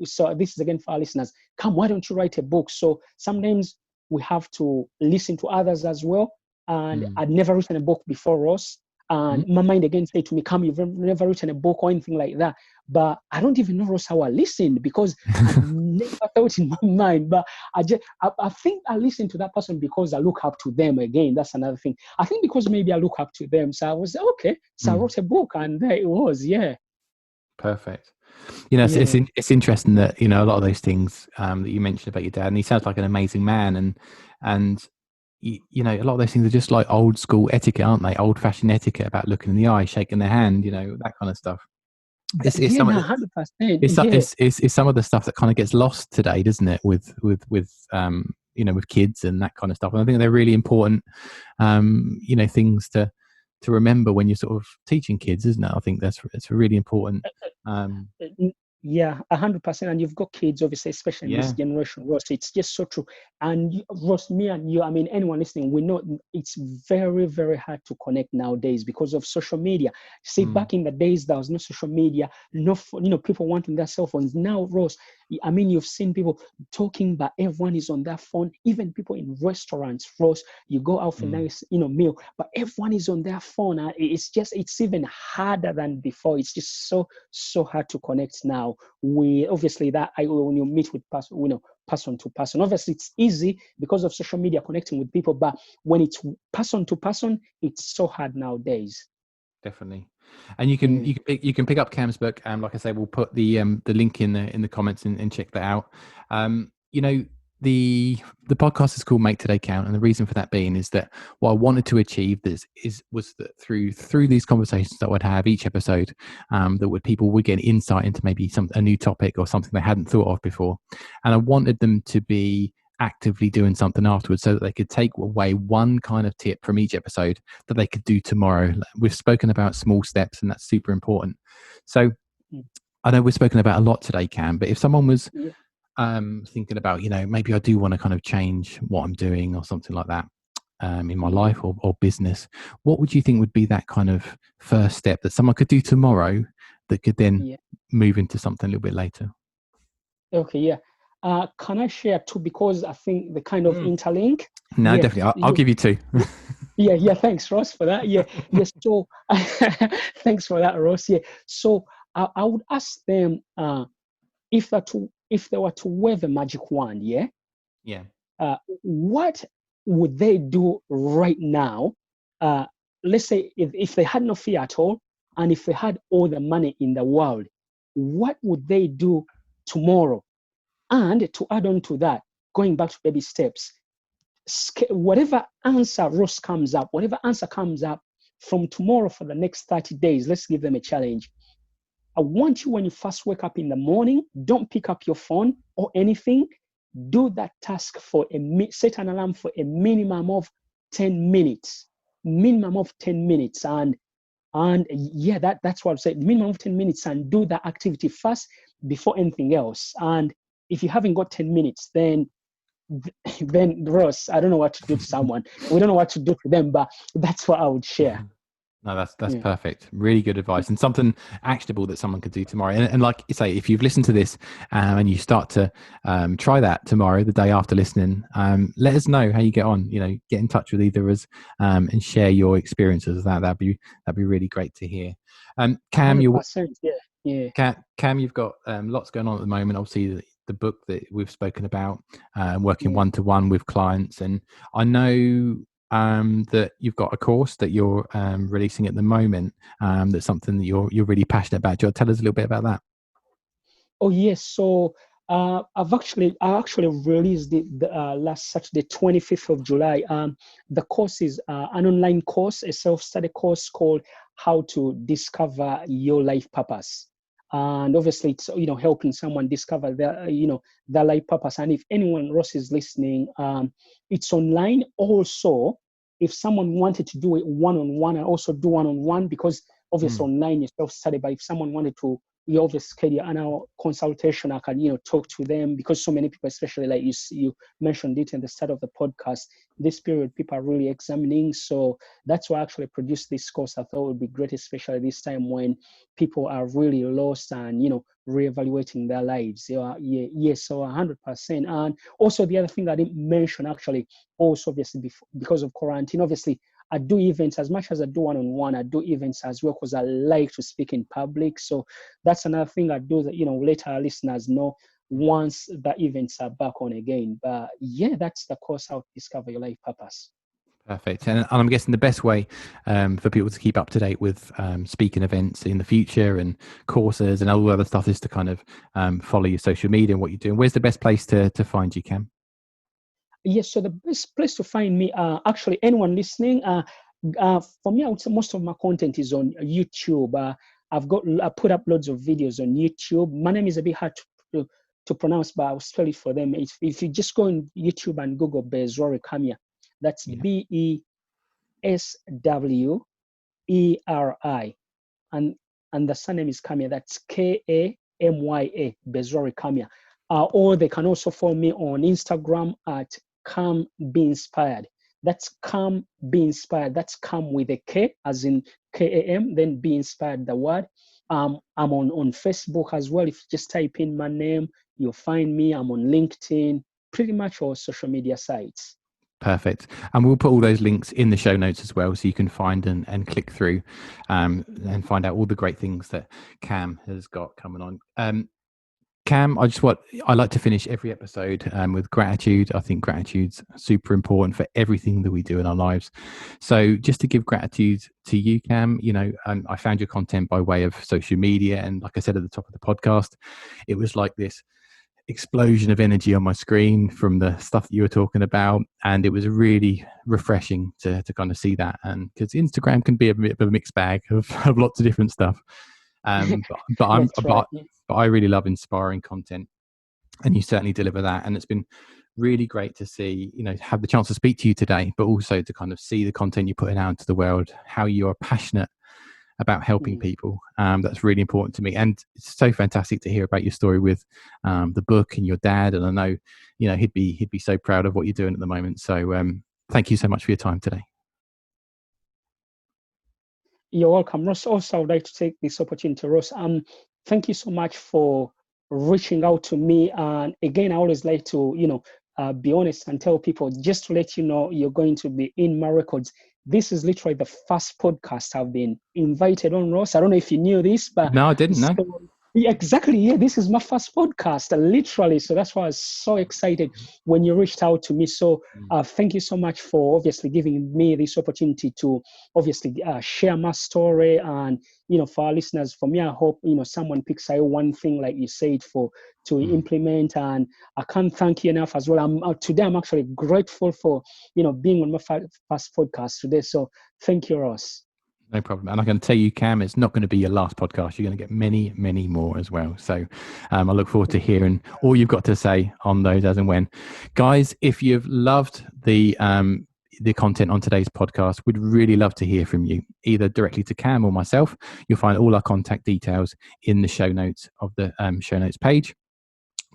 so this is again for our listeners, come, why don't you write a book? So sometimes we have to listen to others as well. And I'd never written a book before, Ross. And my mind again said to me, come, you've never written a book or anything like that. But I don't even know, Ross, how I listened, because I never thought in my mind. But I think I listened to that person because I look up to them. Again, that's another thing. I think because maybe I look up to them. So I was okay. So I wrote a book, and there it was. Yeah. Perfect. It's interesting that a lot of those things that you mentioned about your dad, and he sounds like an amazing man, and a lot of those things are just like old school etiquette, aren't they? Old fashioned etiquette about looking in the eye, shaking their hand, that kind of stuff. It's some of the, 100%. it's some of the stuff that kind of gets lost today, doesn't it? With with kids and that kind of stuff. And I think they're really important, things to remember when you're sort of teaching kids, isn't it? I think it's really important. Yeah, 100%. And you've got kids, obviously, especially in this generation, Ross. It's just so true. And Ross, me and you, I mean, anyone listening, we know it's very, very hard to connect nowadays because of social media. See, back in the days, there was no social media, people wanting their cell phones. Now, Ross, I mean, you've seen people talking, but everyone is on their phone. Even people in restaurants, Ross, you go out for a nice, meal, but everyone is on their phone. It's even harder than before. It's just so hard to connect now. We obviously when you meet with person to person, obviously it's easy because of social media connecting with people, but when it's person to person, it's so hard nowadays. Definitely. And Yeah, you can pick up Cam's book. Like I say, we'll put the link in the comments and check that out. You know, the podcast is called Make Today Count, and the reason for that being is that what I wanted to achieve was that through these conversations that I would have each episode, people would get insight into maybe a new topic or something they hadn't thought of before, and I wanted them to be actively doing something afterwards so that they could take away one kind of tip from each episode that they could do tomorrow. We've spoken about small steps, and that's super important. So mm, I know we've spoken about a lot today, Cam, but if someone was yeah, thinking about, maybe I do want to kind of change what I'm doing or something like that in my yeah, life or business, what would you think would be that kind of first step that someone could do tomorrow that could then yeah. move into something a little bit later? Okay, yeah. Can I share two because I think they kind of Mm. interlink? No, Yeah, definitely. I'll yeah, give you two. yeah, yeah. Thanks, Ross, for that. Yeah, yes. So, thanks for that, Ross. Yeah. So, I would ask them if they were to wave a magic wand. Yeah. Yeah. What would they do right now? Uh, let's say if they had no fear at all, and if they had all the money in the world, what would they do tomorrow? And to add on to that, going back to baby steps, whatever answer whatever answer comes up from tomorrow for the next 30 days, let's give them a challenge. I want you, when you first wake up in the morning, don't pick up your phone or anything. Do that task set an alarm for a minimum of 10 minutes. Minimum of 10 minutes. And yeah, that's what I said. Minimum of 10 minutes, and do that activity first before anything else. And if you haven't got 10 minutes, then Ross, I don't know what to do to someone. We don't know what to do to them, but that's what I would share. No, that's Yeah. perfect. Really good advice, and something actionable that someone could do tomorrow. And like you say, if you've listened to this and you start to try that tomorrow, the day after listening, let us know how you get on. Get in touch with either of us and share your experiences. That'd be really great to hear. Cam, 100%. Yeah. Yeah. Cam, you've got lots going on at the moment. Obviously, the book that we've spoken about, working Yeah. one-to-one with clients, and I know that you've got a course that you're releasing at the moment. That's something that you're really passionate about. Do you want to tell us a little bit about that? Oh yes. So I actually released it last Saturday, 25th of July. The course is an online course, a self-study course called How to Discover Your Life Purpose. And obviously, it's helping someone discover their life purpose. And if anyone Ross is listening, it's online. Also, if someone wanted to do it one-on-one, I also do one-on-one because obviously online is self-study. But if someone wanted to obviously schedule an hour consultation, I can talk to them, because so many people, especially like you mentioned it in the start of the podcast, this period people are really examining. So that's why I actually produced this course. I thought it would be great, especially this time when people are really lost and reevaluating their lives. Yes, so 100%. And also the other thing I didn't mention, actually, also obviously because of quarantine, obviously I do events. As much as I do one-on-one, I do events as well because I like to speak in public. So that's another thing I do that, later our listeners know once the events are back on again. But yeah, that's the course, How to Discover Your Life Purpose. Perfect. And I'm guessing the best way for people to keep up to date with speaking events in the future and courses and all the other stuff is to kind of follow your social media and what you're doing. Where's the best place to find you, Cam? Yes, so the best place to find me, actually, anyone listening, for me, I would say most of my content is on YouTube. I put up loads of videos on YouTube. My name is a bit hard to pronounce, but I'll spell it for them. If you just go on YouTube and Google Besweri Kamya, that's Yeah. Besweri, and the surname is Kamya. That's Kamya, Besweri Kamya. Or they can also follow me on Instagram at Come Be Inspired. That's Come Be Inspired. That's Come with a K, as in KAM, then Be Inspired, the word. I'm on Facebook as well. If you just type in my name, you'll find me. I'm on LinkedIn, pretty much all social media sites. Perfect. And we'll put all those links in the show notes as well, so you can find and click through and find out all the great things that Cam has got coming on. Cam, I like to finish every episode with gratitude. I think gratitude's super important for everything that we do in our lives. So just to give gratitude to you, Cam, I found your content by way of social media. And like I said at the top of the podcast, it was like this explosion of energy on my screen from the stuff that you were talking about. And it was really refreshing to kind of see that. And because Instagram can be a bit of a mixed bag of lots of different stuff. That's right. But I really love inspiring content, and you certainly deliver that. And it's been really great to see, have the chance to speak to you today, but also to kind of see the content you're putting out into the world, how you are passionate about helping people. That's really important to me. And it's so fantastic to hear about your story with the book and your dad. And I know, he'd be so proud of what you're doing at the moment. So thank you so much for your time today. You're welcome, Ross. Also, I would like to take this opportunity, Ross. Thank you so much for reaching out to me. And again, I always like to, be honest and tell people, just to let you know, you're going to be in my records. This is literally the first podcast I've been invited on, Ross. I don't know if you knew this, but no, I didn't know. Yeah, exactly. Yeah, this is my first podcast, literally. So that's why I was so excited when you reached out to me. So thank you so much for obviously giving me this opportunity to obviously share my story. And, for our listeners, for me, I hope, someone picks out one thing, like you said, to implement. And I can't thank you enough as well. Today, I'm actually grateful for, being on my first podcast today. So thank you, Ross. No problem. And I can tell you, Cam, it's not going to be your last podcast. You're going to get many, many more as well. So I look forward to hearing all you've got to say on those as and when. Guys, if you've loved the content on today's podcast, we'd really love to hear from you, either directly to Cam or myself. You'll find all our contact details in the show notes of the show notes page.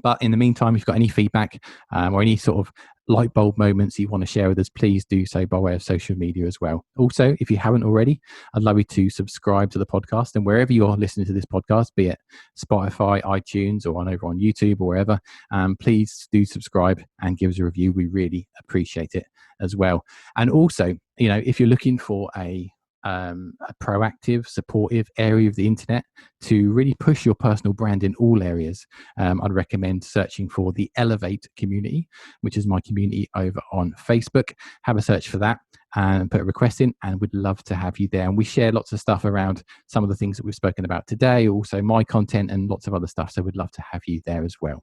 But in the meantime, if you've got any feedback or any sort of light bulb moments you want to share with us, please do so by way of social media as well. Also, if you haven't already, I'd love you to subscribe to the podcast, and wherever you're listening to this podcast, be it Spotify, iTunes, or over on YouTube or wherever, please do subscribe and give us a review. We really appreciate it as well. And also, if you're looking for a proactive, supportive area of the internet to really push your personal brand in all areas, I'd recommend searching for the Elevate community, which is my community over on Facebook. Have a search for that and put a request in, and we'd love to have you there. And we share lots of stuff around some of the things that we've spoken about today, also my content and lots of other stuff. So we'd love to have you there as well.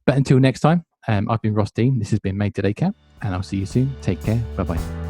But until next time, I've been Ross Dean. This has been Made Today Cam, and I'll see you soon. Take care. Bye-bye.